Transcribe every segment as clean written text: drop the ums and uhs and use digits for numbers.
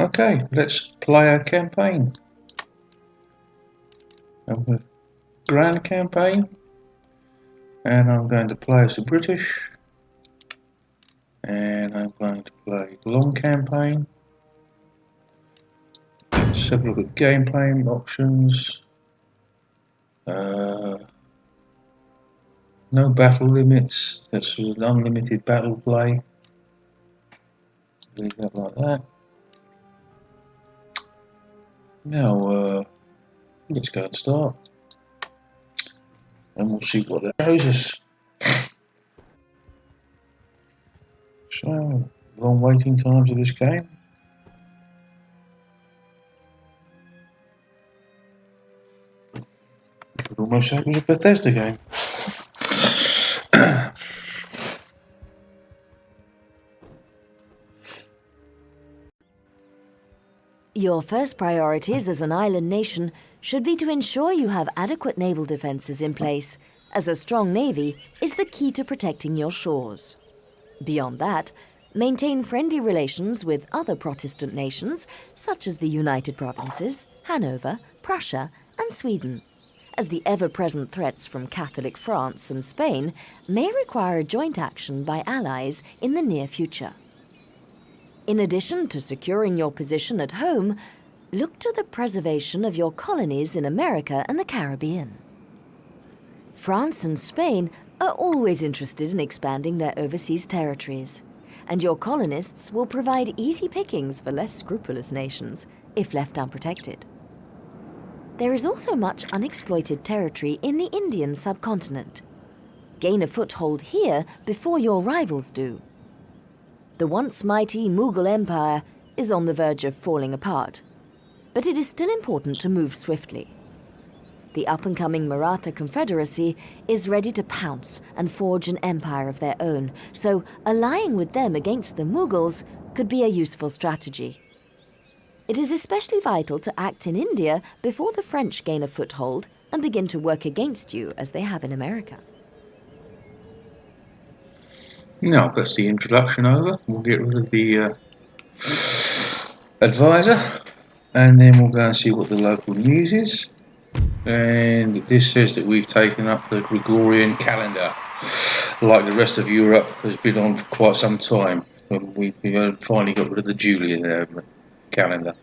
Okay, let's play our campaign. Grand campaign, and I'm going to play as the British, and I'm going to play long campaign. Let's have a look at gameplay options. No battle limits. That's an unlimited battle play. Leave that like that. Now, let's go and start, and we'll see what that shows us. So, long waiting times of this game. You could almost say it was a Bethesda game. Your first priorities as an island nation should be to ensure you have adequate naval defenses in place, as a strong navy is the key to protecting your shores. Beyond that, maintain friendly relations with other Protestant nations, such as the United Provinces, Hanover, Prussia, and Sweden, as the ever-present threats from Catholic France and Spain may require joint action by allies in the near future. In addition to securing your position at home, look to the preservation of your colonies in America and the Caribbean. France and Spain are always interested in expanding their overseas territories, and your colonists will provide easy pickings for less scrupulous nations if left unprotected. There is also much unexploited territory in the Indian subcontinent. Gain a foothold here before your rivals do. The once mighty Mughal Empire is on the verge of falling apart, but it is still important to move swiftly. The up-and-coming Maratha Confederacy is ready to pounce and forge an empire of their own, so allying with them against the Mughals could be a useful strategy. It is especially vital to act in India before the French gain a foothold and begin to work against you as they have in America. Now that's the introduction over. We'll get rid of the advisor, and then we'll go and see what the local news is. And this says that we've taken up the Gregorian calendar, like the rest of Europe has been on for quite some time. We finally got rid of the Julian calendar.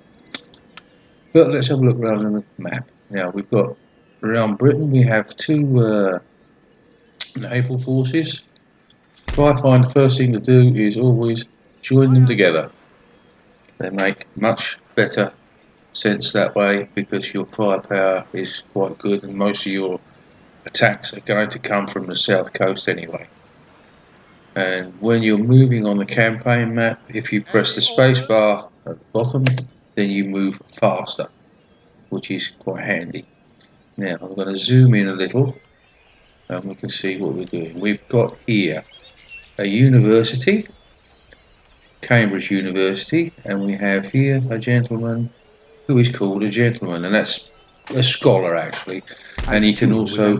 But let's have a look around on the map. Now we've got around Britain, we have two naval forces. I find the first thing to do is always join them together. They make much better sense that way because your firepower is quite good and most of your attacks are going to come from the south coast anyway. And when you're moving on the campaign map, if you press the space bar at the bottom, then you move faster, which is quite handy. Now I'm going to zoom in a little and we can see what we're doing. We've got here a university, Cambridge University, and we have here a gentleman who is called a gentleman, and that's a scholar actually, and he can also,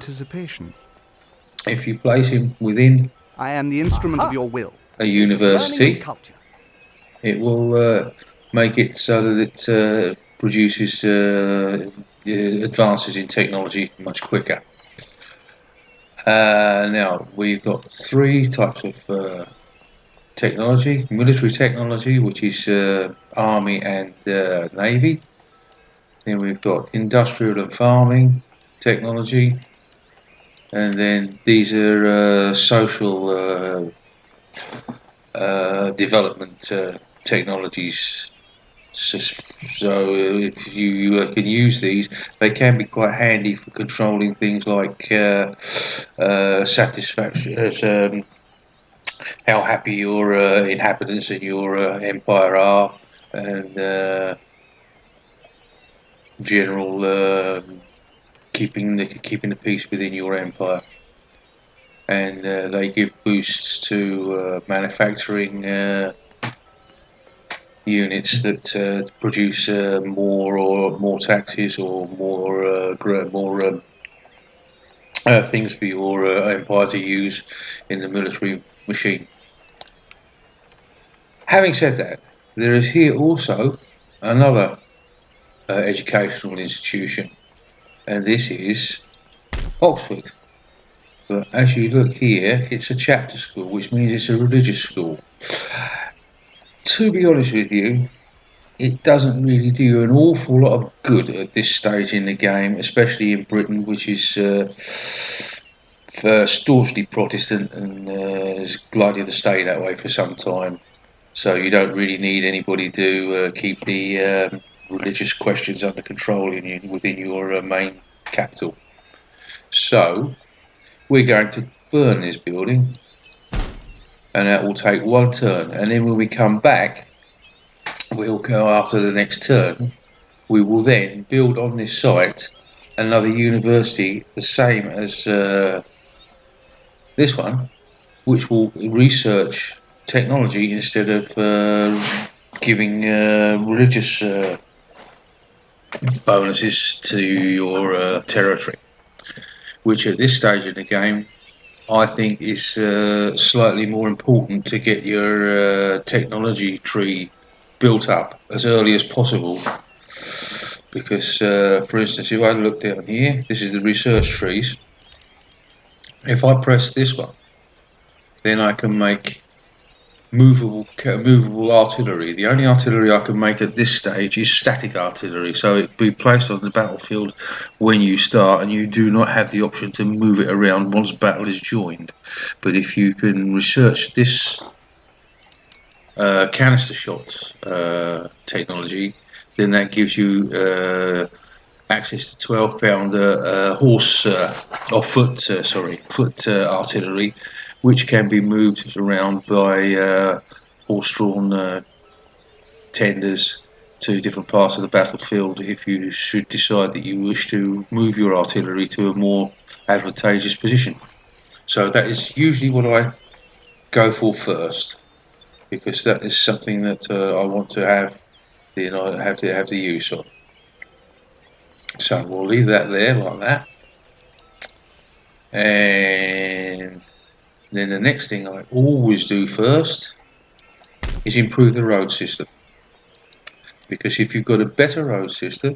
if you place him within I am the instrument of your will. a university, it will make it so that it produces advances in technology much quicker. Now we've got three types of technology: military technology, which is army and navy. Then we've got industrial and farming technology, and then these are social development technologies. So if you can use these, they can be quite handy for controlling things like satisfaction, how happy your inhabitants in your empire are, and general keeping the peace within your empire. And they give boosts to manufacturing units that produce more taxes or more things for your empire to use in the military machine. Having said that, there is here also another educational institution, and this is Oxford. But as you look here, it's a chapter school, which means it's a religious school. To be honest with you, it doesn't really do you an awful lot of good at this stage in the game, especially in Britain, which is staunchly Protestant and is likely to stay that way for some time. So you don't really need anybody to keep the religious questions under control within your main capital. So we're going to burn this building, and that will take one turn. And then when we come back, we'll go after the next turn. We will then build on this site another university, the same as this one, which will research technology instead of giving religious bonuses to your territory, which at this stage of the game I think is slightly more important to get your technology tree built up as early as possible. Because, for instance, if I look down here, this is the research trees. If I press this one, then I can make movable artillery. The only artillery I can make at this stage is static artillery, so it be placed on the battlefield when you start, and you do not have the option to move it around once battle is joined. But if you can research this canister shots technology, then that gives you access to 12-pounder foot artillery, which can be moved around by horse-drawn tenders to different parts of the battlefield if you should decide that you wish to move your artillery to a more advantageous position. So that is usually what I go for first, because that is something that I want to have the use of. So we'll leave that there like that. And then the next thing I always do first is improve the road system. Because if you've got a better road system,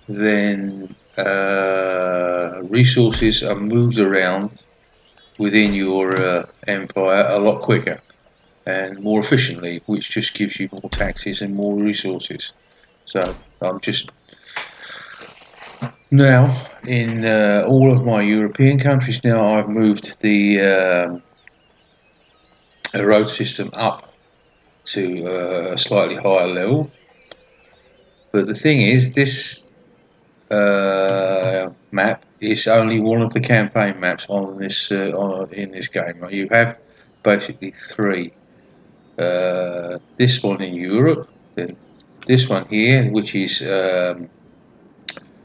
then resources are moved around within your empire a lot quicker and more efficiently, which just gives you more taxes and more resources. So I'm just now in all of my European countries now I've moved the road system up to a slightly higher level. But the thing is, this map is only one of the campaign maps on this in this game. You have basically three. This one in Europe, then this one here, which is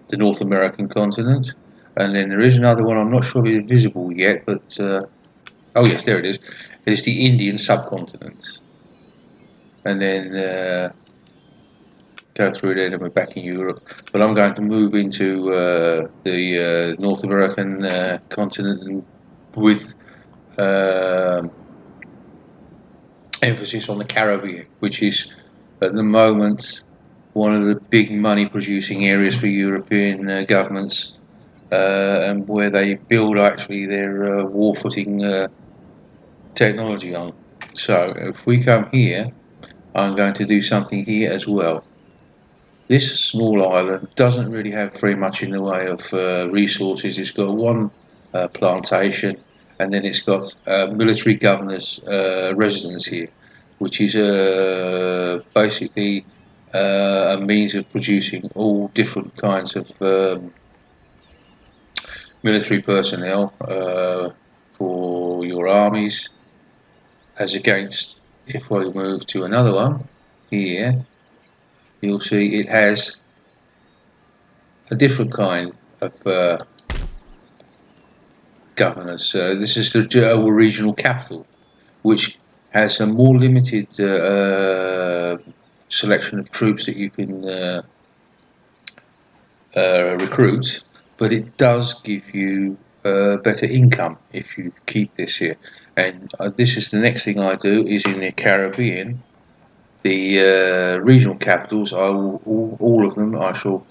the North American continent, and then there is another one. I'm not sure if it's visible yet, but oh yes, there it is. It's the Indian subcontinent, and then go through there, and we're back in Europe. But I'm going to move into the North American continent with emphasis on the Caribbean, which is at the moment one of the big money producing areas for European governments, and where they build actually their war footing technology on. So if we come here, I'm going to do something here as well. This small island doesn't really have very much in the way of resources. It's got one plantation, and then it's got military governor's residence here, which is basically a means of producing all different kinds of military personnel for your armies, as against if I move to another one here, you'll see it has a different kind of governance. This is the regional capital, which has a more limited selection of troops that you can recruit, but it does give you better income if you keep this here. And this is the next thing I do is in the Caribbean. The regional capitals, all of them, I shall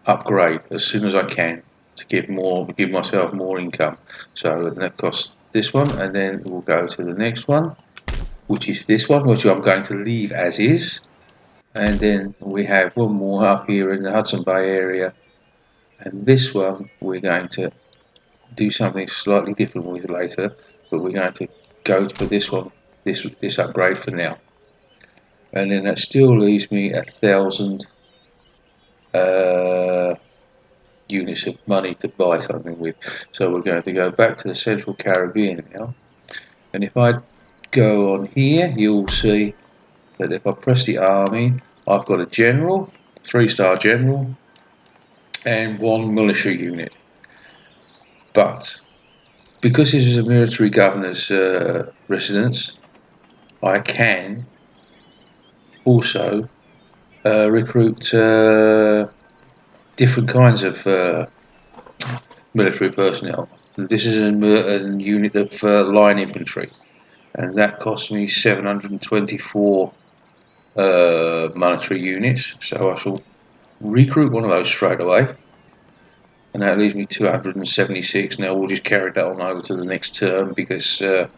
upgrade as soon as I can to give myself more income. So that costs this one, and then we'll go to the next one, which is this one, which I'm going to leave as is. And then we have one more up here in the Hudson Bay area, and this one we're going to do something slightly different with later, but we're going to go for this one, this upgrade for now. And then that still leaves me 1,000 units of money to buy something with. So we're going to go back to the Central Caribbean now, and if I go on here, you'll see that if I press the army, I've got a general, 3-star general, and 1 militia unit. But because this is a military governor's residence, I can also recruit different kinds of military personnel. This is a unit of line infantry, and that costs me 724 monetary units. So I shall recruit one of those straight away, and that leaves me 276. Now we'll just carry that on over to the next term because you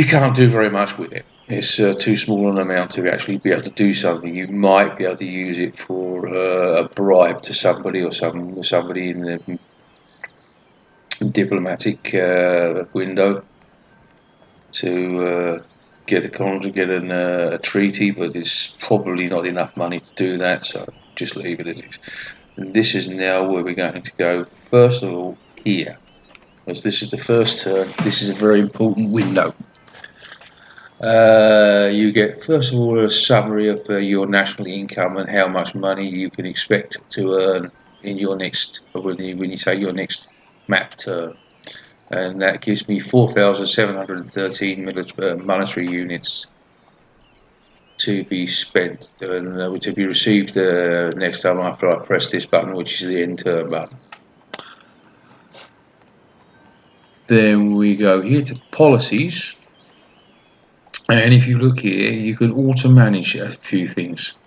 can't do very much with it. It's too small an amount to actually be able to do something. You might be able to use it for a bribe to somebody or somebody in the diplomatic window to get a treaty, but it's probably not enough money to do that. So just leave it as it is. And this is now where we're going to go. First of all, here, as this is the first turn. This is a very important window. You get first of all a summary of your national income and how much money you can expect to earn in your next, when you take your next map turn, and that gives me 4,713 monetary units to be spent and to be received next time after I press this button, which is the end turn button. Then we go here to policies. And if you look here, you can auto-manage a few things.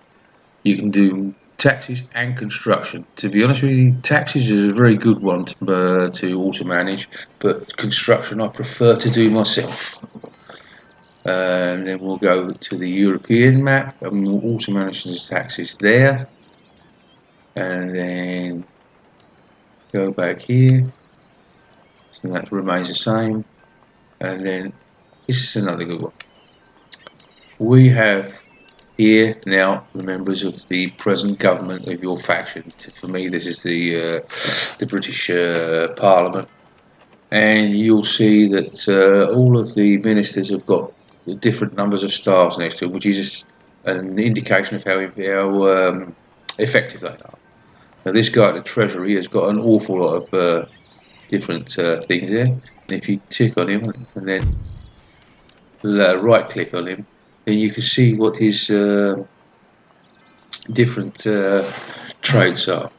You can do taxes and construction. To be honest with you, taxes is a very good one to auto-manage, but construction I prefer to do myself. And then we'll go to the European map, and we'll auto-manage the taxes there. And then go back here, so that remains the same. And then this is another good one. We have here now the members of the present government of your faction. For me, this is the British Parliament, and you'll see that all of the ministers have got different numbers of stars next to them, which is an indication of how effective they are. Now, this guy at the Treasury has got an awful lot of different things there, and if you tick on him and then right click on him, then you can see what his different traits are.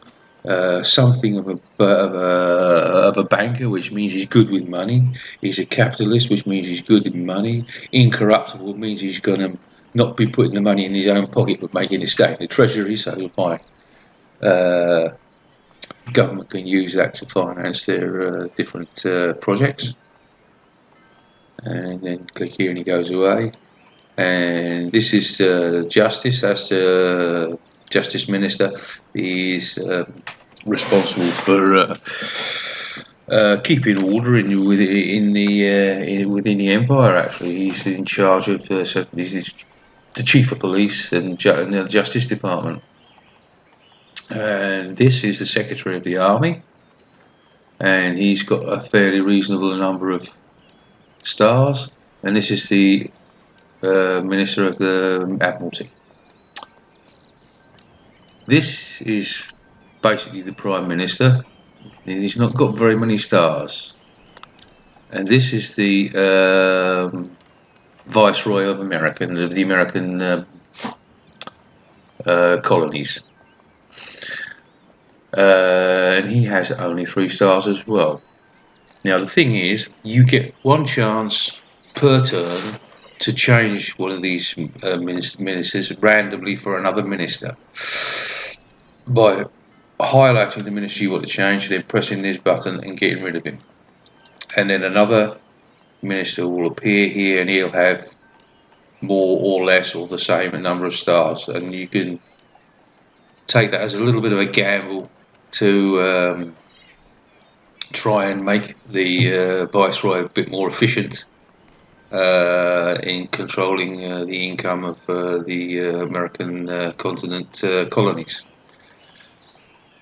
Something of a banker, which means he's good with money. He's a capitalist, which means he's good in money. Incorruptible means he's going to not be putting the money in his own pocket, but making it stay in the treasury, so my government can use that to finance their different projects. And then click here and he goes away. And this is Justice. That's the Justice Minister. He's responsible for keeping order within the empire. Actually, he's in charge of. So he's the Chief of Police and the Justice Department. And this is the Secretary of the Army, and he's got a fairly reasonable number of stars. And this is the Minister of the Admiralty. This is basically the Prime Minister. He's not got very many stars. And this is the Viceroy of the American colonies. And he has only 3 stars as well. Now the thing is, you get one chance per turn to change one of these ministers randomly for another minister by highlighting the minister you want to change, then pressing this button and getting rid of him. And then another minister will appear here, and he'll have more or less or the same number of stars, and you can take that as a little bit of a gamble to try and make the Viceroy a bit more efficient in controlling the income of the American continent colonies.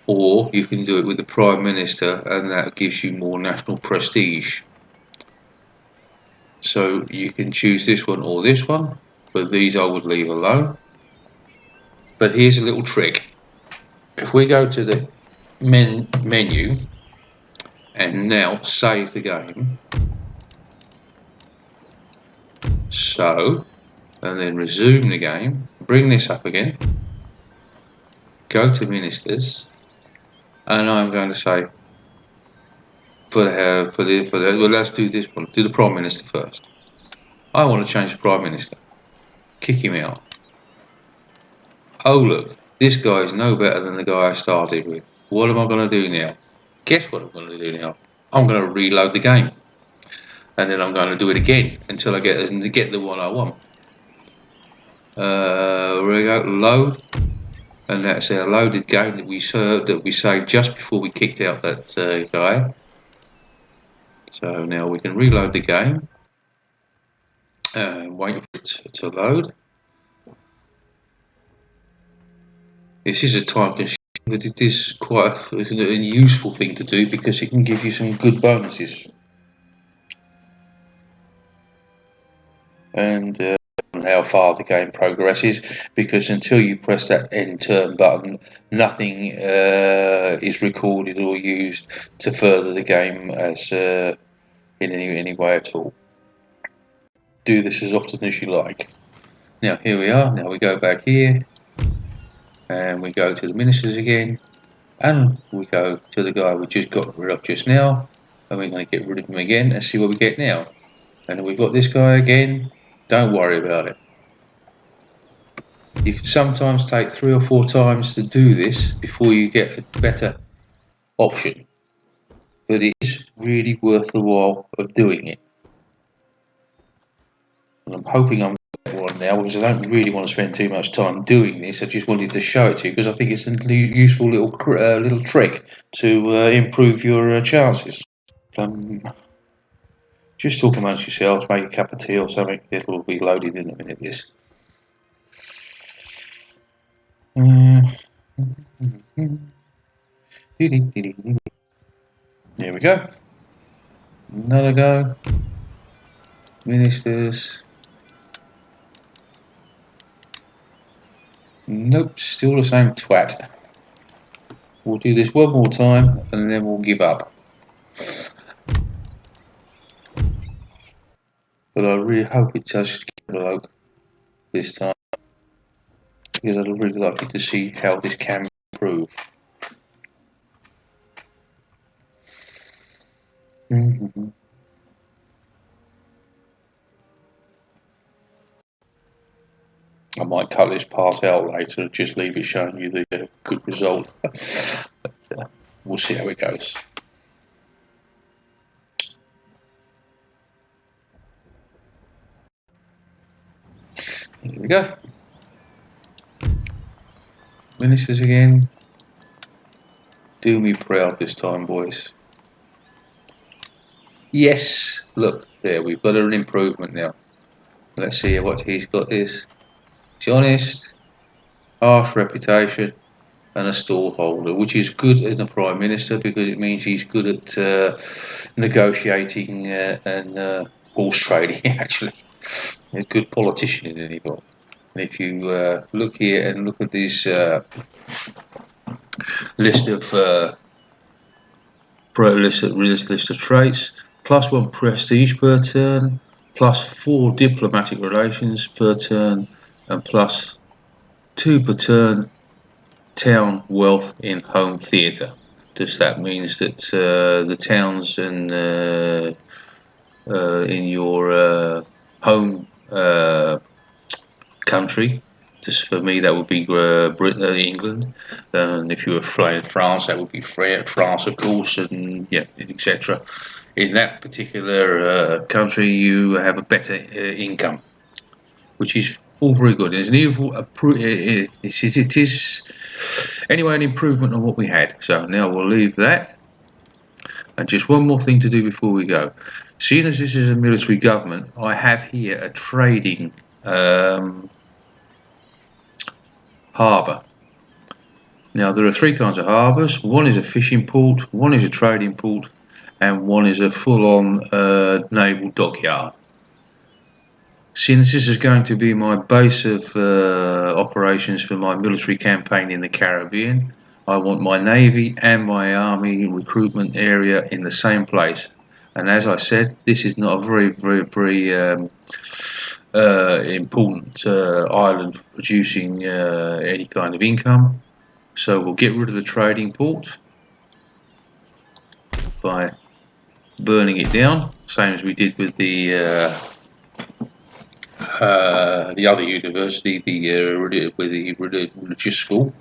Or you can do it with the Prime Minister, and that gives you more national prestige. So you can choose this one or this one, but these I would leave alone. But here's a little trick. If we go to the menu and now save the game, so, and then resume the game, bring this up again, go to ministers, and I'm going to say, well, let's do this one, do the Prime Minister first. I want to change the Prime Minister, kick him out. Oh look, this guy is no better than the guy I started with. What am I going to do now? Guess what I'm going to do now? I'm going to reload the game. And then I'm going to do it again until I get the one I want. Here we go, load. And that's our loaded game that we saved just before we kicked out that guy. So now we can reload the game and wait for it to load. This is a time consuming, but it is quite a useful thing to do because it can give you some good bonuses. And how far the game progresses, because until you press that end turn button, nothing is recorded or used to further the game as in any way at all. Do this as often as you like. Now here we are. Now we go back here, and we go to the ministers again, and we go to the guy we just got rid of just now, and we're going to get rid of him again and see what we get now. And we've got this guy again. Don't worry about it. You can sometimes take 3 or 4 times to do this before you get a better option, but it is really worth the while of doing it. And I'm hoping I'm one now, because I don't really want to spend too much time doing this. I just wanted to show it to you because I think it's a useful little trick to improve your chances. Just talk amongst yourselves, make a cup of tea or something. It'll be loaded in a minute. This. There we go. Another go. Ministers. Nope, still the same twat. We'll do this one more time and then we'll give up. But I really hope it does load this time, because I'd really like to see how this can improve. I might cut this part out later and just leave it showing you the good result. But we'll see how it goes. Here we go. Ministers again. Do me proud this time, boys. Yes, look, there, we've got an improvement now. Let's see what he's got is. He's honest, harsh reputation, and a stallholder, which is good as a Prime Minister because it means he's good at negotiating and horse trading, actually. He's a good politician in any book. And if you look here and look at this list of list of traits, +1 prestige per turn, +4 diplomatic relations per turn, and +2 per turn town wealth in home theatre. Just that means that the towns and in your home uh, country. Just for me, that would be England. And if you were flying France, that would be France, of course, and yeah, etc. In that particular country, you have a better income, which is all very good. It's an it is anyway an improvement on what we had. So now we'll leave that. And just one more thing to do before we go. Seeing as this is a military government, I have here a trading harbour. Now there are three kinds of harbours. One is a fishing port, one is a trading port, and one is a full-on naval dockyard. Since this is going to be my base of operations for my military campaign in the Caribbean, I want my Navy and my Army recruitment area in the same place. And as I said, this is not a very important island for producing any kind of income. So we'll get rid of the trading port by burning it down, same as we did with the other university, with the religious school.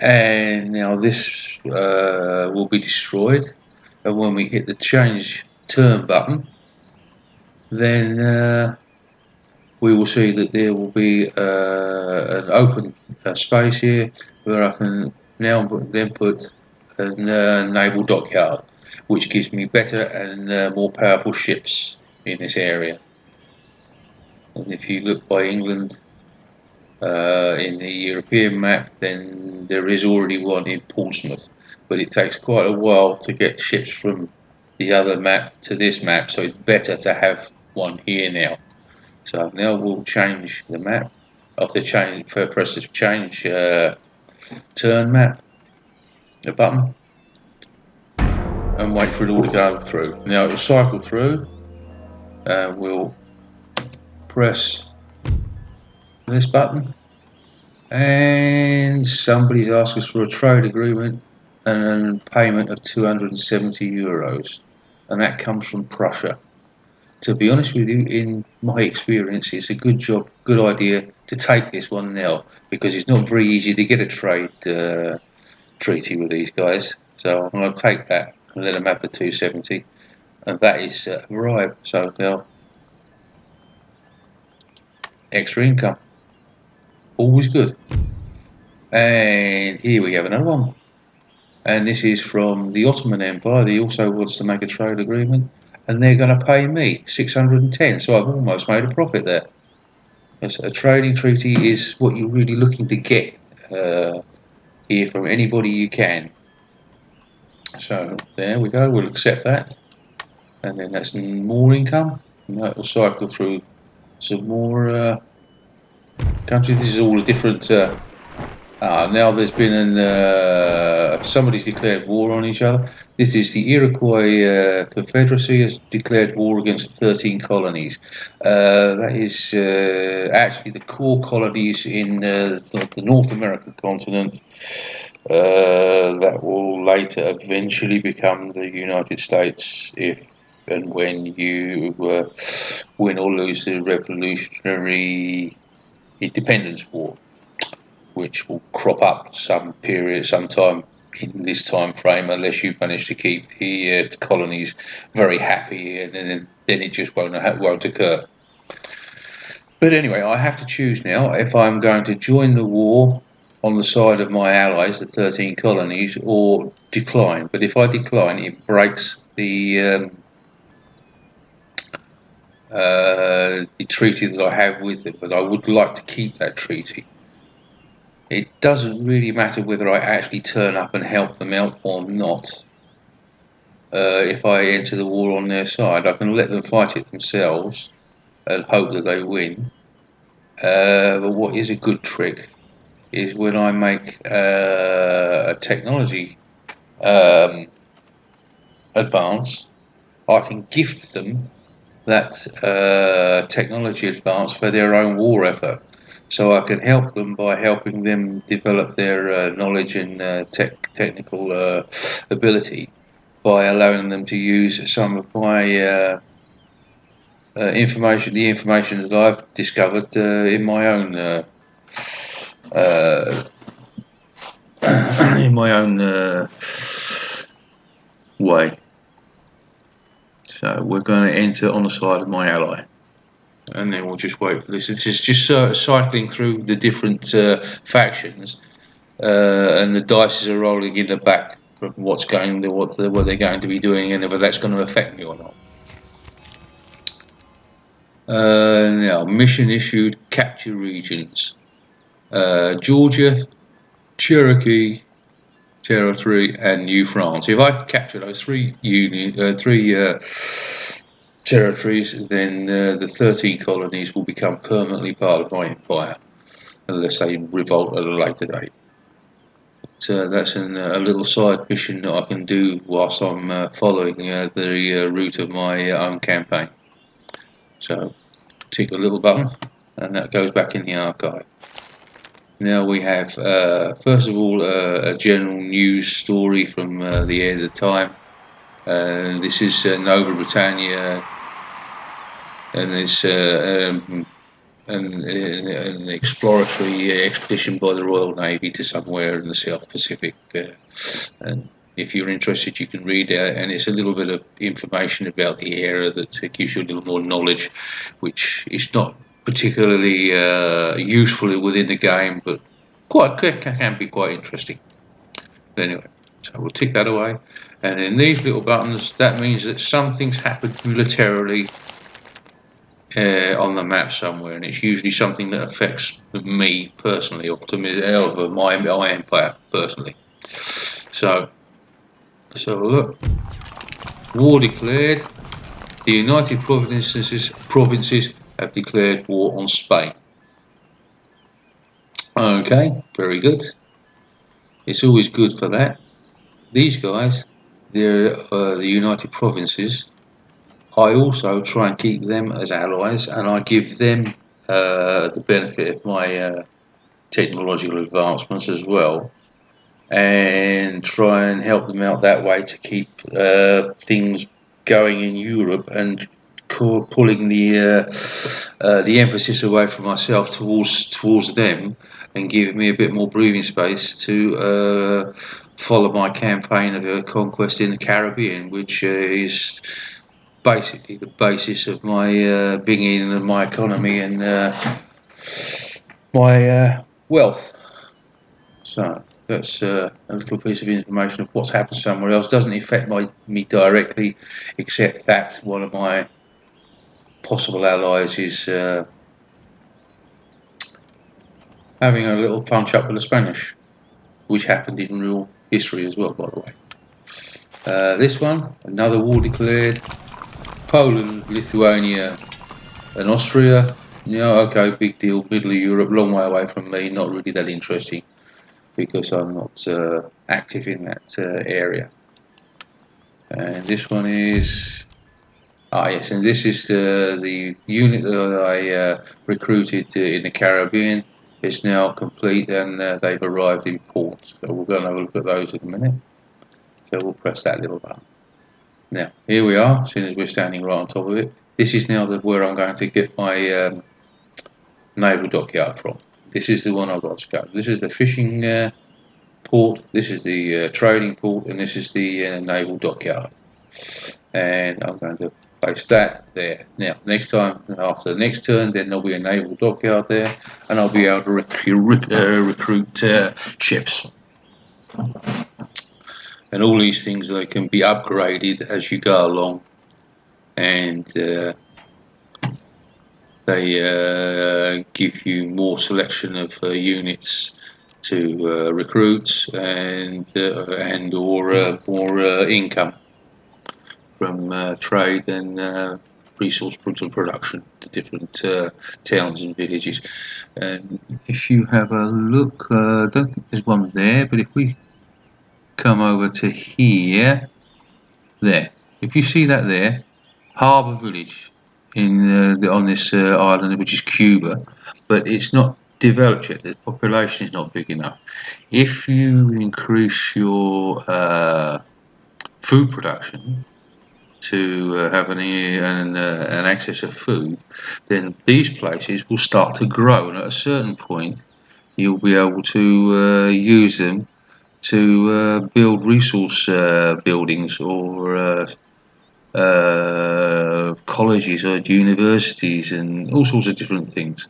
And now this will be destroyed. And when we hit the change turn button, then we will see that there will be an open space here where I can now then put a naval dockyard, which gives me better and more powerful ships in this area. And if you look by England in the European map, then there is already one in Portsmouth, but it takes quite a while to get ships from the other map to this map, so it's better to have one here now. So now we'll change the map. After press the change turn map, the button, and wait for it all to go through. Now it will cycle through. We'll press this button, and somebody's asked us for a trade agreement and a payment of 270 euros, and that comes from Prussia. To be honest with you, in my experience, it's a good idea to take this one now, because it's not very easy to get a trade treaty with these guys. So I'm going to take that and let them have the 270, and that is a bribe. So now, extra income, always good. And here we have another one, and this is from the Ottoman Empire. They also wants to make a trade agreement, and they're going to pay me 610. So I've almost made a profit there. Yes, a trading treaty is what you're really looking to get here from anybody you can. So there we go. We'll accept that, and then that's more income. And that will cycle through some more countries. This is all the different. Now there's been somebody's declared war on each other. This is the Iroquois Confederacy has declared war against 13 colonies. That is actually the core colonies in the North American continent that will later eventually become the United States if and when you win or lose the Revolutionary Independence War, which will crop up sometime in this time frame, unless you manage to keep the colonies very happy, and then it just won't occur. But anyway, I have to choose now if I'm going to join the war on the side of my allies, the 13 colonies, or decline. But if I decline, it breaks the treaty that I have with it. But I would like to keep that treaty. It doesn't really matter whether I actually turn up and help them out or not. If I enter the war on their side, I can let them fight it themselves and hope that they win. But what is a good trick is when I make a technology advance, I can gift them that technology advance for their own war effort. So I can help them by helping them develop their knowledge and technical ability by allowing them to use some of my information. The information that I've discovered in my own in my own way. So we're going to enter on the side of my ally, and then we'll just wait for this. It's just cycling through the different factions, and the dice are rolling in the back from what they're going to be doing, and whether that's going to affect me or not. Now, mission issued: capture regions: Georgia, Cherokee Territory, and New France. If I capture those three territories, then the 13 colonies will become permanently part of my empire, unless they revolt at a later date. So that's a little side mission that I can do whilst I'm following the route of my own campaign. So tick a little button, and that goes back in the archive. Now we have, first of all, a general news story from the Air of the Time. This is Nova Britannia, and it's an exploratory expedition by the Royal Navy to somewhere in the South Pacific. And if you're interested, you can read it, and it's a little bit of information about the area that gives you a little more knowledge, which is not particularly useful within the game, but can be quite interesting. But anyway, so we'll tick that away, and in these little buttons, that means that something's happened militarily on the map somewhere, and it's usually something that affects me personally, or to my empire personally. So let's have a look. War declared. The United Provinces have declared war on Spain. Okay, very good. It's always good for that. These guys, they're the United Provinces. I also try and keep them as allies, and I give them the benefit of my technological advancements as well, and try and help them out that way to keep things going in Europe, and pulling the emphasis away from myself towards them, and giving me a bit more breathing space to follow my campaign of conquest in the Caribbean, which is basically the basis of my being and my economy and my wealth. So that's a little piece of information of what's happened somewhere else. Doesn't affect me directly, except that one of my possible allies is having a little punch up with the Spanish, which happened in real history as well, by the way. This one, another war declared. Poland, Lithuania, and Austria. Yeah, okay, big deal. Middle of Europe, long way away from me. Not really that interesting because I'm not active in that area. And this one is yes, and this is the unit that I recruited in the Caribbean. It's now complete, and they've arrived in port. So we're going to have a look at those in a minute. So we'll press that little button. Now, here we are, as soon as we're standing right on top of it. This is now where I'm going to get my naval dockyard from. This is the one I've got to go. This is the fishing port, this is the trading port, and this is the naval dockyard. And I'm going to place that there. Now, next time, after the next turn, then there'll be a naval dockyard there, and I'll be able to recruit ships. And all these things, they can be upgraded as you go along, and they give you more selection of units to recruit, and or more income from trade and resource production to different towns and villages. And if you have a look, I don't think there's one there, but if we come over to here, there, if you see that there, Harbour Village on this island, which is Cuba, but it's not developed yet. The population is not big enough. If you increase your food production, to have an access of food, then these places will start to grow, and at a certain point, you'll be able to use them to build resource buildings or colleges or universities and all sorts of different things.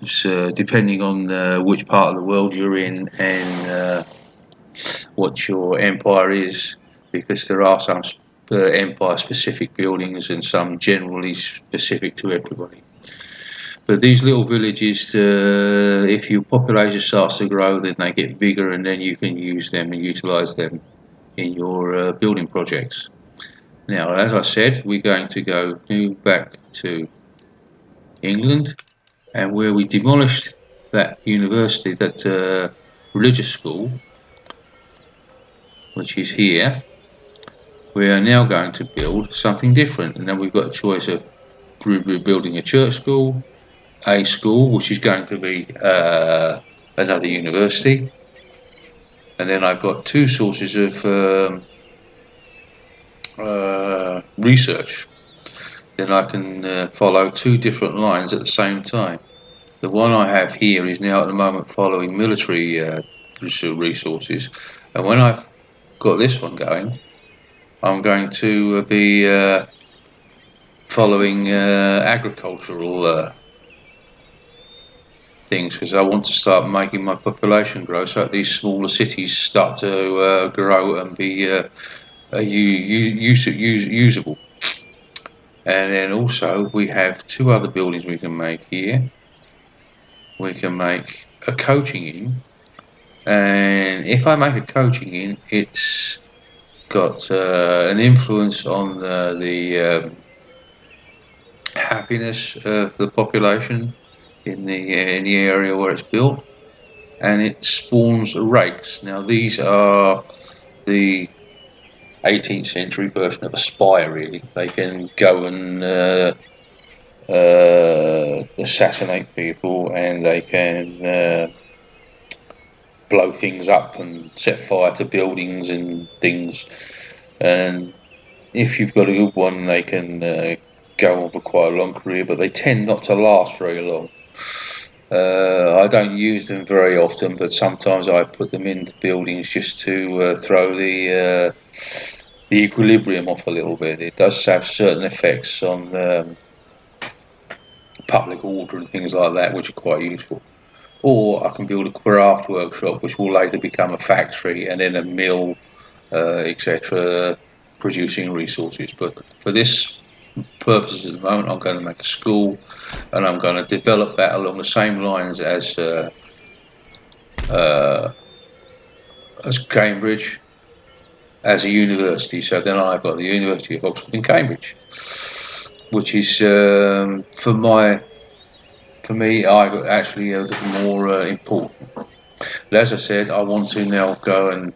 So depending on which part of the world you're in and what your empire is, because there are some empire-specific buildings and some generally specific to everybody. But these little villages, if your population starts to grow, then they get bigger, and then you can use them and utilize them in your building projects. Now, as I said, we're going to go back to England, and where we demolished that university, that religious school, which is here, we are now going to build something different. And then we've got a choice of building a church school, a school which is going to be another university, and then I've got two sources of research. Then I can follow two different lines at the same time. The one I have here is now at the moment following military resources, and when I've got this one going, I'm going to be following agricultural things, because I want to start making my population grow so that these smaller cities start to grow and be usable. And then also we have two other buildings we can make here. We can make a coaching inn, and if I make a coaching inn, it's got an influence on the happiness of the population in the area where it's built, and it spawns rakes. Now these are the 18th century version of a spy, really. They can go and assassinate people, and they can blow things up and set fire to buildings and things. And if you've got a good one, they can go on for quite a long career, but they tend not to last very long. I don't use them very often, but sometimes I put them into buildings just to throw the equilibrium off a little bit. It does have certain effects on public order and things like that, which are quite useful. Or I can build a craft workshop, which will later become a factory and then a mill, etc., producing resources. But for this purposes at the moment, I'm going to make a school, and I'm going to develop that along the same lines as Cambridge, as a university. So then I've got the University of Oxford and Cambridge, which is for me, I actually more important. But as I said, I want to now go and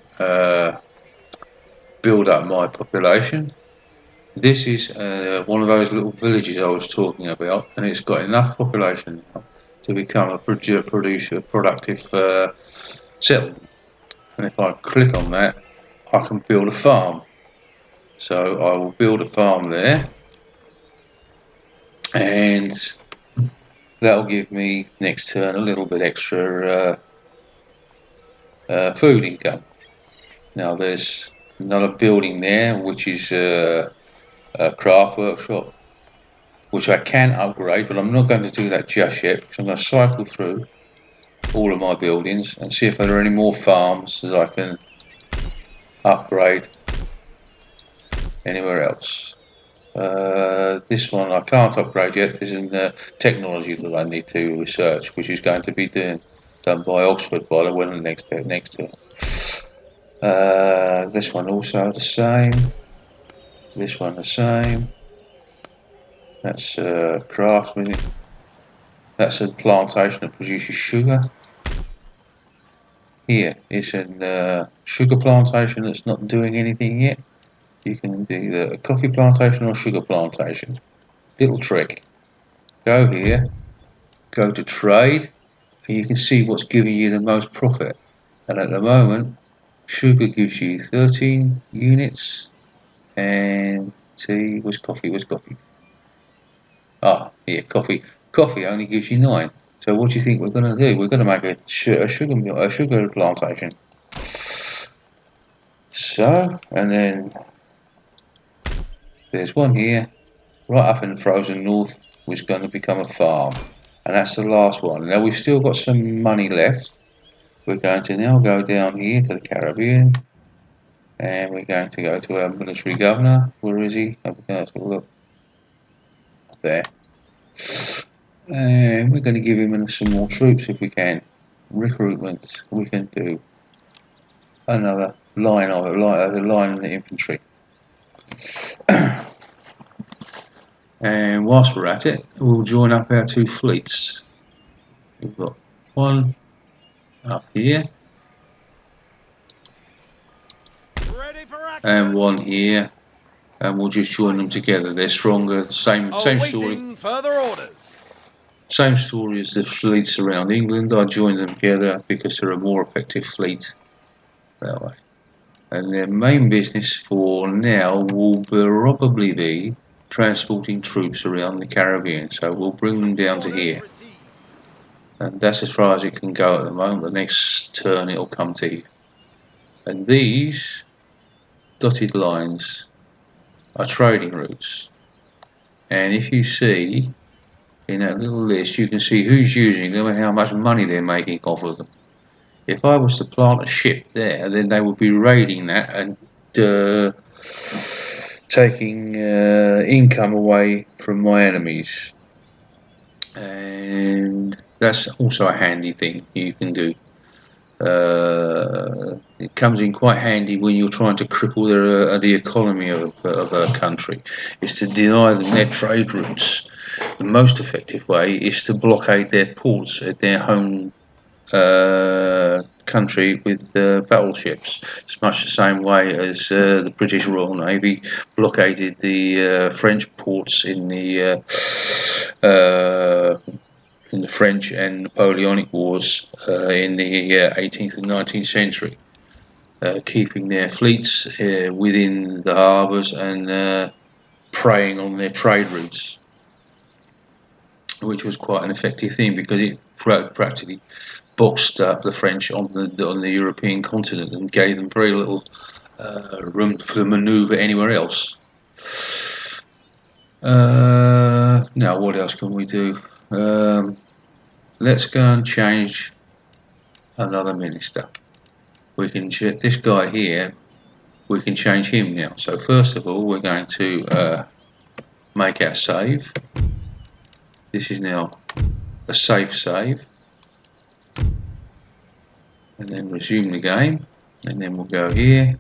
build up my population. This is one of those little villages I was talking about, and it's got enough population now to become a productive settlement. And if I click on that, I can build a farm. So I will build a farm there, and that'll give me next turn a little bit extra food income. Now there's another building there, which is a craft workshop, which I can upgrade, but I'm not going to do that just yet, because I'm going to cycle through all of my buildings and see if there are any more farms that I can upgrade anywhere else. This one I can't upgrade yet. This is the technology that I need to research, which is going to be done by Oxford by the winner next to it. This one also the same. This one the same. That's craftsman. That's a plantation that produces sugar. Here is a sugar plantation that's not doing anything yet. You can do either a coffee plantation or sugar plantation. Little trick. Go here, go to trade, and you can see what's giving you the most profit. And at the moment, sugar gives you 13 units and tea. Where's coffee? Where's coffee? Ah, yeah, coffee. Coffee only gives you 9. So what do you think we're going to do? We're going to make a sugar plantation. So, and then there's one here, right up in the frozen north, which is going to become a farm. And that's the last one. Now we've still got some money left. We're going to now go down here to the Caribbean. And we're going to go to our military governor. Where is he? I'm going to look there. And we're going to give him some more troops if we can. Recruitment. We can do another line of it, the line in the infantry. And whilst we're at it, we'll join up our 2 fleets. We've got one up here and one here, and we'll just join them together. They're stronger. Same story. Further orders. Same story as the fleets around England. I joined them together because they're a more effective fleet that way. And their main business for now will probably be transporting troops around the Caribbean. So we'll bring them down to here. And that's as far as it can go at the moment. The next turn it'll come to you. And these dotted lines are trading routes. And if you see in that little list, you can see who's using them and how much money they're making off of them. If I was to plant a ship there, then they would be raiding that and taking income away from my enemies. And that's also a handy thing you can do. It comes in quite handy when you're trying to cripple the economy of a country. Is to deny them their trade routes. The most effective way is to blockade their ports at their home country with battleships. It's much the same way as the British Royal Navy blockaded the French ports in the French and Napoleonic Wars in the 18th and 19th century, keeping their fleets within the harbours and preying on their trade routes, which was quite an effective thing because it practically boxed up the French on the European continent and gave them very little room for manoeuvre anywhere else. Now, what else can we do? Let's go and change another minister. We can this guy here. We can change him now. So first of all, we're going to make our save. This is now a safe save, and then resume the game, and then we'll go here,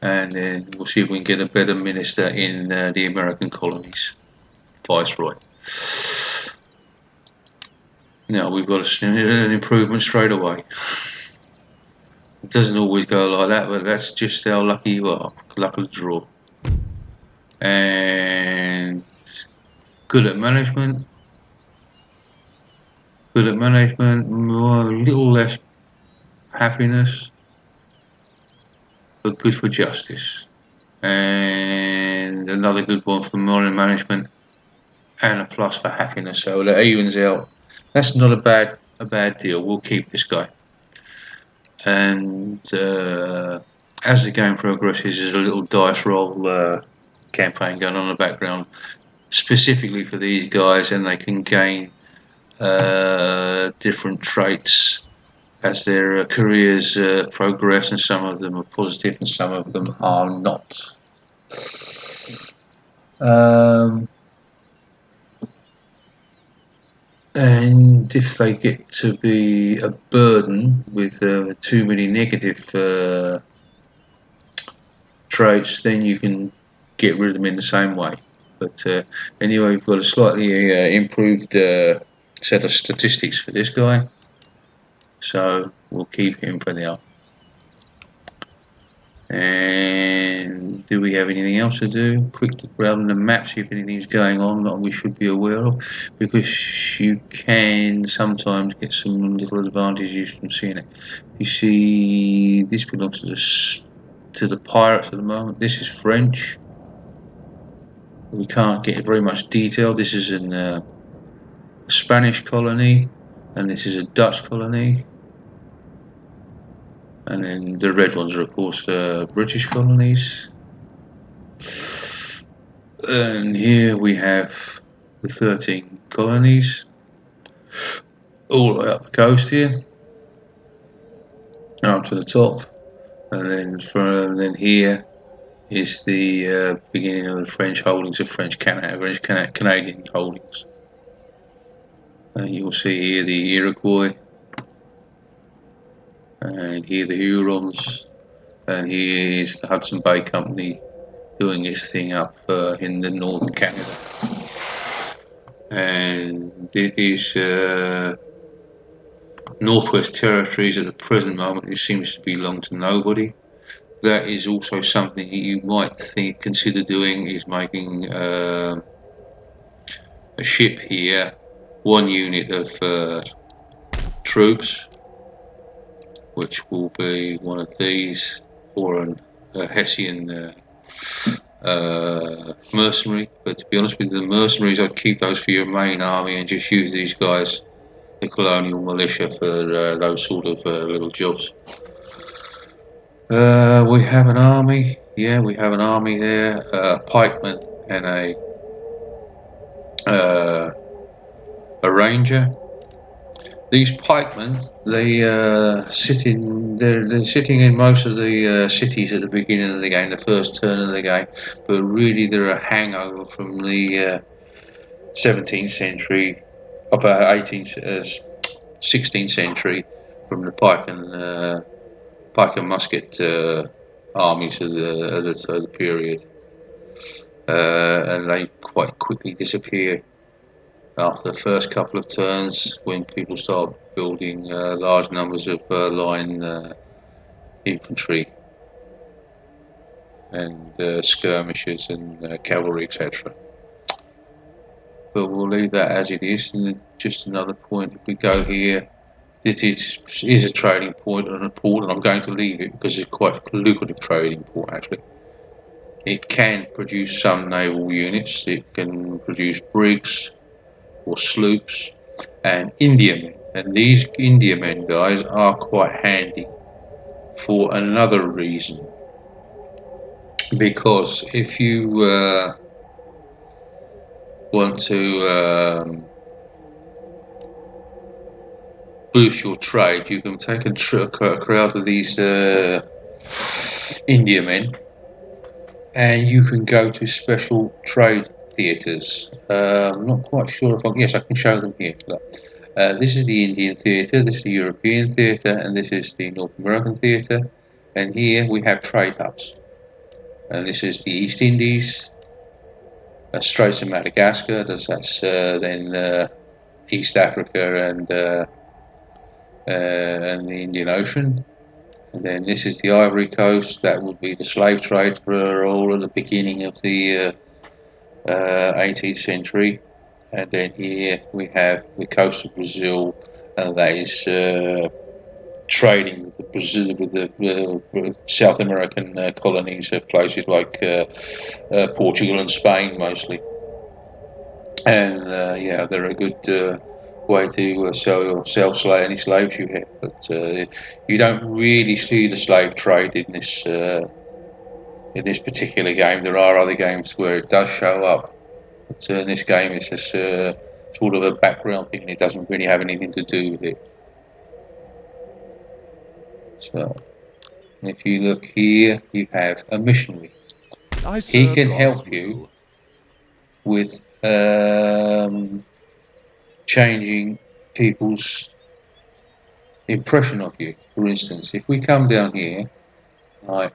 and then we'll see if we can get a better minister in the American colonies, Viceroy. Now we've got an improvement straight away. It doesn't always go like that, but that's just how lucky you are. Luck of the draw. And good at management. Good at management. A little less happiness, but good for justice. And another good one for moral management, and a plus for happiness. So that evens out. That's not a bad deal. We'll keep this guy. And as the game progresses, there's a little dice roll campaign going on in the background, specifically for these guys, and they can gain different traits as their careers progress, and some of them are positive and some of them are not. And if they get to be a burden with too many negative traits, then you can get rid of them in the same way. But anyway, we've got a slightly improved set of statistics for this guy, so we'll keep him for now. And do we have anything else to do? Quick look around the map, see if anything's going on that we should be aware of, because you can sometimes get some little advantages from seeing it. You see, this belongs to the pirates at the moment. This is French. We can't get very much detail. This is a Spanish colony, and this is a Dutch colony. And then the red ones are, of course, British colonies. And here we have the 13 colonies, all the way up the coast here, up to the top. And then here is the beginning of the French holdings of Canadian holdings. And you'll see here the Iroquois, and here the Hurons, and here is the Hudson Bay Company doing its thing up in the northern Canada. And it is Northwest Territories at the present moment. It seems to belong to nobody. That is also something you might consider doing, is making a ship here, one unit of troops, which will be one of these, or a Hessian mercenary. But to be honest with you, the mercenaries, I'd keep those for your main army and just use these guys, the colonial militia, for those sort of little jobs. We have an army. Yeah, we have an army there, a pikeman and a ranger. These pikemen, they're sitting in most of the cities at the beginning of the game, the first turn of the game, but really they're a hangover from the 17th century, of 16th century, from the pike and musket armies of the period, and they quite quickly disappear after the first couple of turns, when people start building large numbers of line infantry and skirmishers and cavalry, etc. But we'll leave that as it is. And then just another point, if we go here, it is a trading point and a port, and I'm going to leave it because it's quite a lucrative trading port actually. It can produce some naval units. It can produce brigs or sloops and Indiamen, and these Indiamen guys are quite handy for another reason, because if you want to boost your trade, you can take a crowd of these Indiamen, and you can go to special trade theatres. I'm not quite sure if yes, I can show them here. Look. This is the Indian theatre, this is the European theatre, and this is the North American theatre. And here we have trade hubs. And this is the East Indies, Straits of Madagascar, that's then East Africa and the Indian Ocean. And then this is the Ivory Coast. That would be the slave trade for all at the beginning of the 18th century. And then here we have the coast of Brazil, and that is trading with the South American colonies of places like Portugal and Spain mostly. And yeah, they're a good way to sell any slaves you have. But you don't really see the slave trade in this particular game. There are other games where it does show up. But in this game, it's just sort of a background thing, and it doesn't really have anything to do with it. So, if you look here, you have a missionary. He can help you with changing people's impression of you. For instance, if we come down here, right,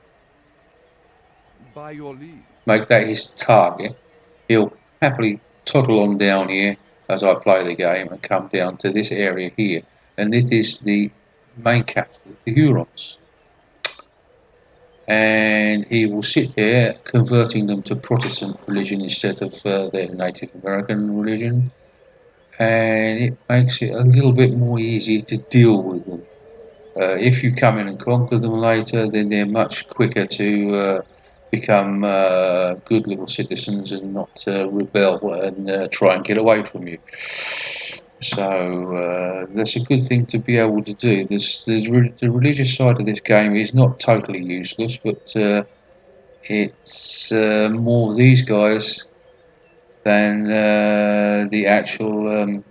By your leave. make that his target, he'll happily toddle on down here as I play the game and come down to this area here, and it is the main capital of the Hurons, and he will sit there converting them to Protestant religion instead of their Native American religion, and it makes it a little bit more easy to deal with them. If you come in and conquer them later, then they're much quicker to become good little citizens and not rebel and try and get away from you. So that's a good thing to be able to do. The religious side of this game is not totally useless, but it's more these guys than the actual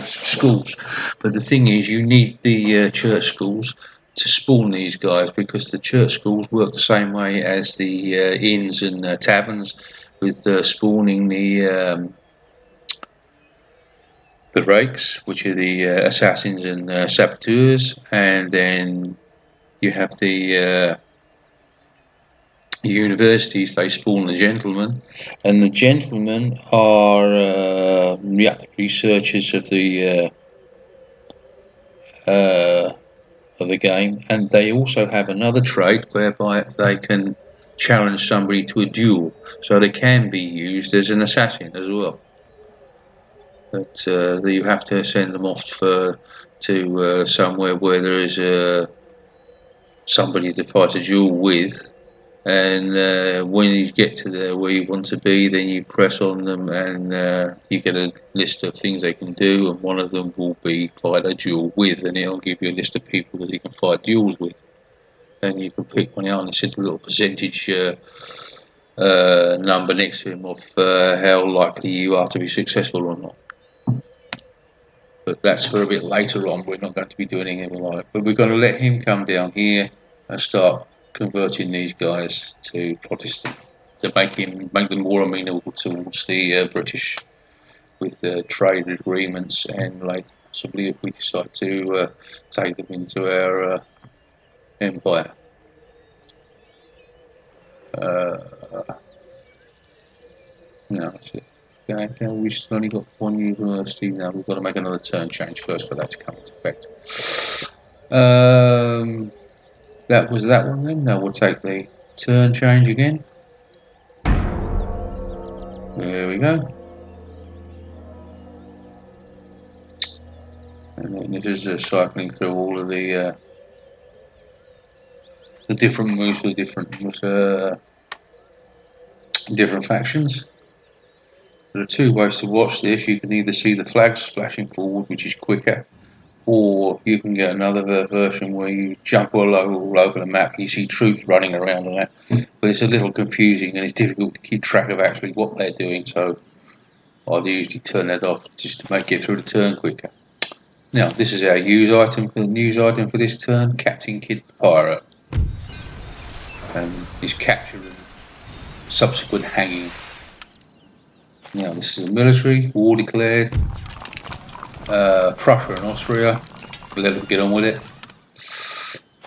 schools. But the thing is, you need the church schools to spawn these guys, because the church schools work the same way as the inns and taverns, with spawning the rakes, which are the assassins and saboteurs, and then you have the universities. They spawn the gentlemen, and the gentlemen are researchers uh, of the game, and they also have another trait whereby they can challenge somebody to a duel, so they can be used as an assassin as well. But you have to send them off to somewhere where there is somebody to fight a duel with, and when you get to where you want to be, then you press on them, and you get a list of things they can do, and one of them will be fight a duel with, and it'll give you a list of people that you can fight duels with, and you can pick one out and set a little percentage number next to him of how likely you are to be successful or not. But that's for a bit later on. We're not going to be doing anything like it. But we're going to let him come down here and start converting these guys to Protestant, to make them more amenable towards the British, with trade agreements, and later possibly, if we decide to take them into our empire. No, that's it. Okay, we've only got one university now. We've got to make another turn change first for that to come into effect. That was that one then. Now we'll take the turn change again. There we go. And then this is cycling through all of the different moves for different factions. There are two ways to watch this. You can either see the flags flashing forward, which is quicker, or you can get another version where you jump all over the map and you see troops running around on that. But it's a little confusing and it's difficult to keep track of actually what they're doing, so I'd usually turn that off just to get through the turn quicker. Now, this is our news item for this turn, Captain Kidd Pirate, and his capture and subsequent hanging. Now, this is a military, war declared, Prussia and Austria, let them get on with it.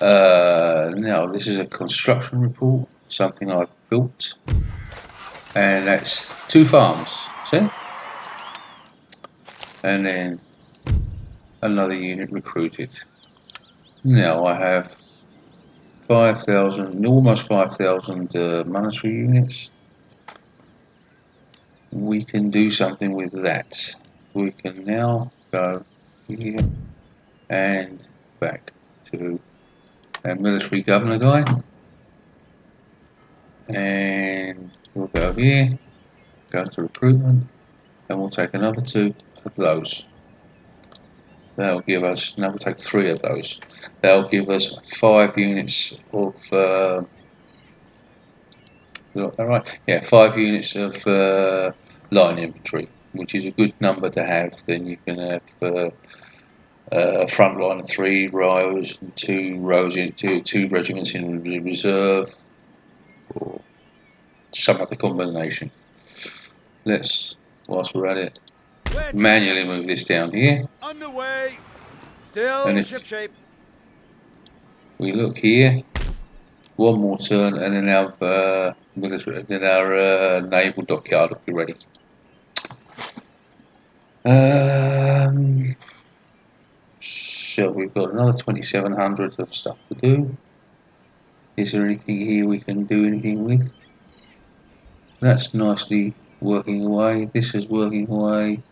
Now, this is a construction report, something I've built, and that's 2 farms, see? And then another unit recruited. Now I have 5,000, almost 5,000 monetary units. We can do something with that. We can now go here and back to our military governor guy, and we'll go here, go to recruitment, and we'll take another 2 of those. That'll give us, now we'll take 3 of those. That'll give us 5 units of, alright, yeah, 5 units of line infantry, which is a good number to have. Then you can have a front line of 3 rows and 2 regiments in reserve, or some other combination. Let's, whilst we're at it, manually move this down here. Underway. Still and shipshape. We look here, one more turn, and then our military, then our naval dockyard will be ready. So we've got another 2,700 of stuff to do. Is there anything here we can do anything with? That's nicely working away. This is working away.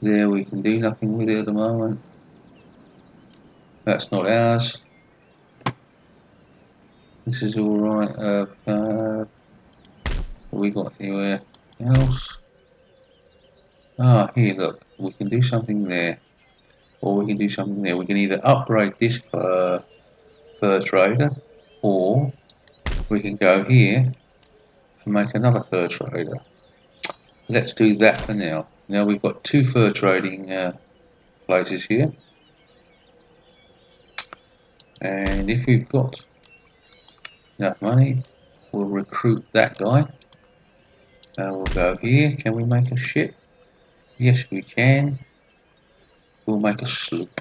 There, we can do nothing with it at the moment. That's not ours. This is all right. Have we got anywhere else? Ah, here, look. We can do something there, or we can do something there. We can either upgrade this fur trader, or we can go here and make another fur trader. Let's do that for now. Now we've got two fur trading places here, and if we've got enough money, we'll recruit that guy. We'll go here. Can we make a ship? Yes, we can. We'll make a sloop,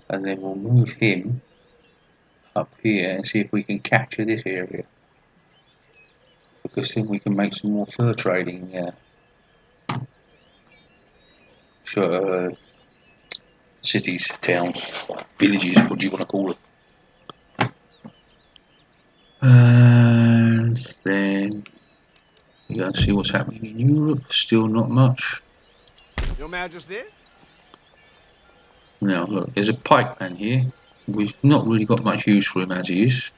and then we'll move him up here and see if we can capture this area, because then we can make some more fur trading cities, towns, villages, what do you want to call it. And then we go and see what's happening in Europe. Still not much. Your Majesty? Now look, there's a pikeman here. We've not really got much use for him as he is,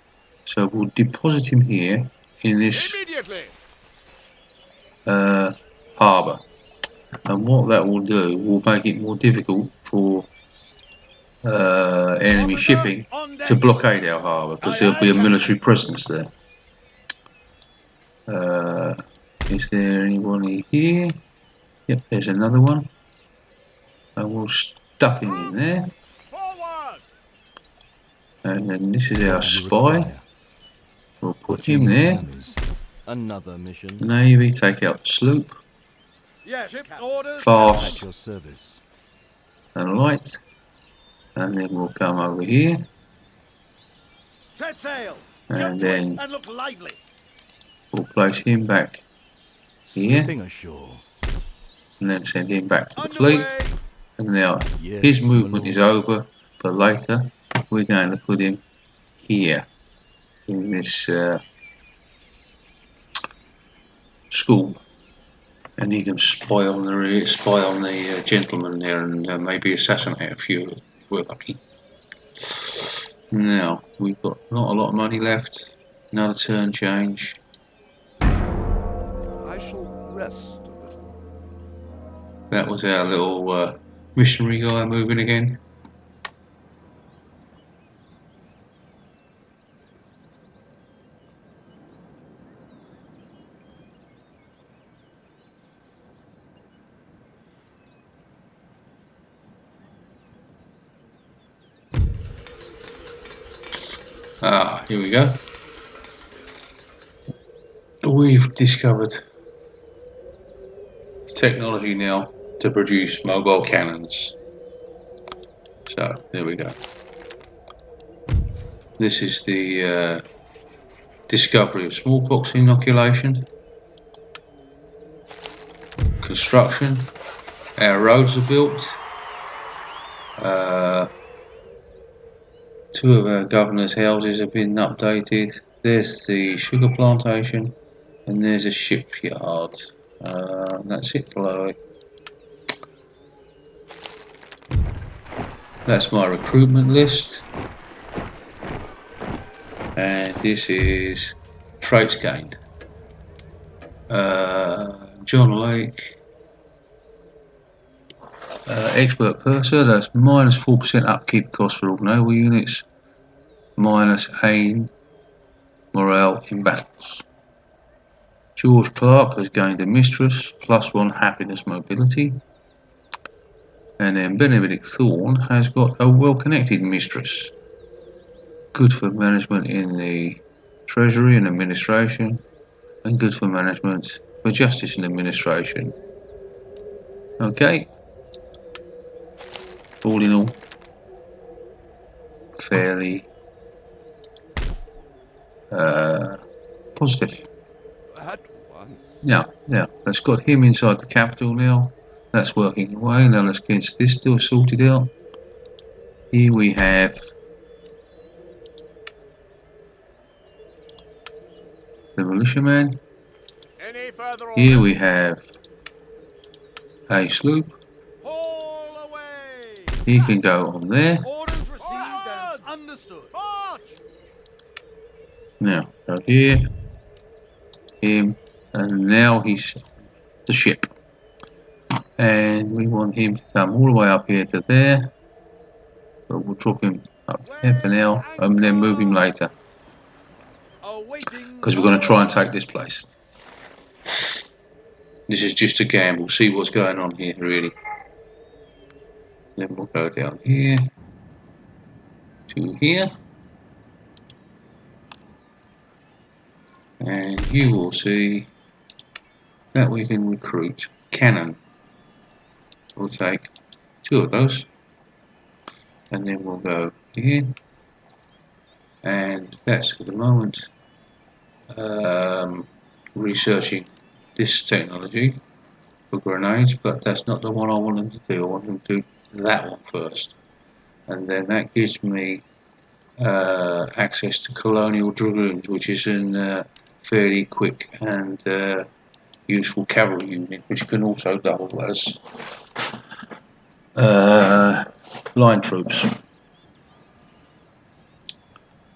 so we'll deposit him here in this Immediately. harbour. And what that will do will make it more difficult for enemy shipping to blockade our harbour, because there'll be a military presence there. Is there anybody here? Yep, there's another one. And we'll stuff him in there. Forward. And then this is our spy. We'll put him there. Another mission. Navy, take out the sloop. Yes, ship's orders. Fast At your service. and light. And then we'll come over here. Set sail. And Jump to then it and look lively. we'll place him back here. Slipping ashore. And then send him back to the fleet. Underway. And now Yes, his my movement lord. is over, but later we're going to put him here in this school, and he can spy on the gentleman there and maybe assassinate a few if we're lucky. Now we've got not a lot of money left. Another turn change. I shall rest a little. That was our little missionary guy moving again. Ah, here we go. We've discovered technology now to produce mobile cannons. So there we go. This is the discovery of smallpox inoculation. Construction. Our roads are built. Two of our governor's houses have been updated. There's the sugar plantation, and there's a shipyard. That's it below it. That's my recruitment list, and this is traits gained. John Lake, expert purser, that's minus 4% upkeep cost for all naval units, minus aim morale in battles. George Clark has gained a mistress, +1 happiness mobility. And then Benedict Thorne has got a well-connected mistress. Good for management in the treasury and administration, and good for management for justice and administration. Okay. All in all, fairly positive. At once. Yeah, let's got him inside the capital now. That's working away. Now let's get this still sorted out. Here we have the militiaman. Any further orders? Here we have a sloop. Haul away. He can go on there. Orders received and understood. March. Now, go here, him, and now he's the ship. And we want him to come all the way up here to there. But we'll drop him up there for now, and then move him later. Because we're going to try and take this place. This is just a gamble, see what's going on here, really. Then we'll go down here to here. And you will see that we can recruit cannon. We'll take 2 of those. And then we'll go here. And that's at the moment researching this technology for grenades, but that's not the one I want them to do. I want them to do that one first, and then that gives me access to Colonial Dragoons, which is a fairly quick and useful cavalry unit, which can also double as line troops.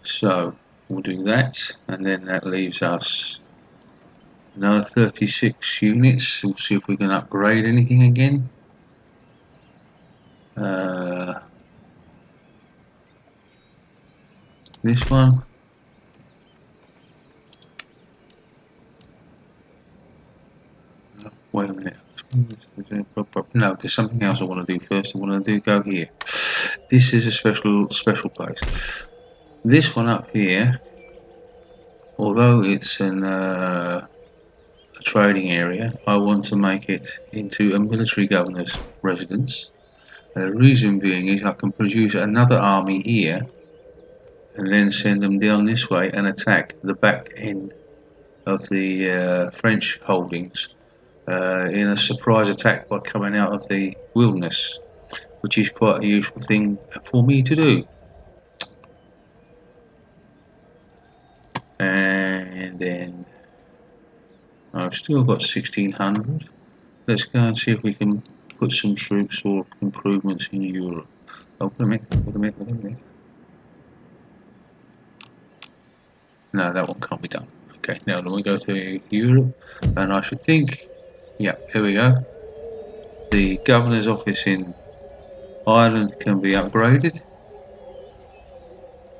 So we'll do that, and then that leaves us another 36 units. We'll see if we can upgrade anything again. This one. Wait a minute. No, there's something else I want to do first. I want to go here. This is a special place. This one up here, although it's a trading area, I want to make it into a military governor's residence. The reason being is I can produce another army here and then send them down this way and attack the back end of the French holdings in a surprise attack by coming out of the wilderness, which is quite a useful thing for me to do. And then I've still got 1600. Let's go and see if we can put some troops or improvements in Europe. Oh, wait a minute. No, that one can't be done. Okay, now let me go to Europe, and I should think, yeah, there we go. The governor's office in Ireland can be upgraded.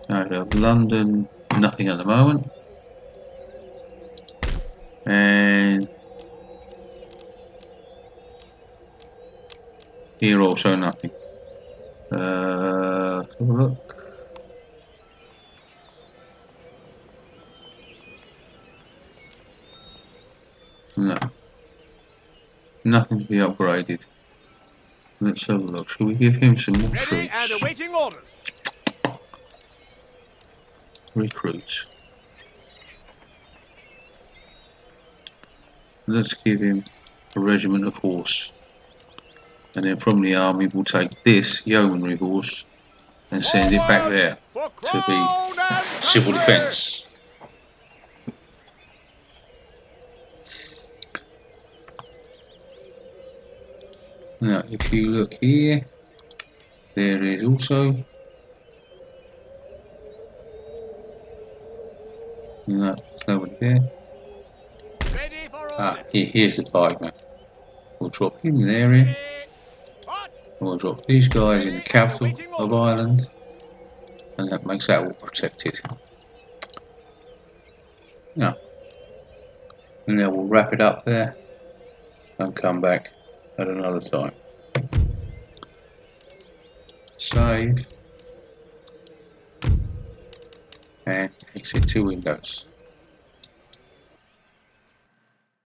Out of London, nothing at the moment. And here also nothing. Let's have a look. No. Nothing to be upgraded. Let's have a look. Shall we give him some more Ready troops? and awaiting orders. Recruits. Let's give him a regiment of horse. And then from the army we'll take this yeomanry horse and send it back there to be civil defence. Now if you look here, there is also no, there's nobody there. Ready for Ah, here's the pikeman. We'll drop him there in. We'll drop these guys in the capital of Ireland, and that makes that all protected. Now, and then we'll wrap it up there and come back at another time. Save and exit to Windows.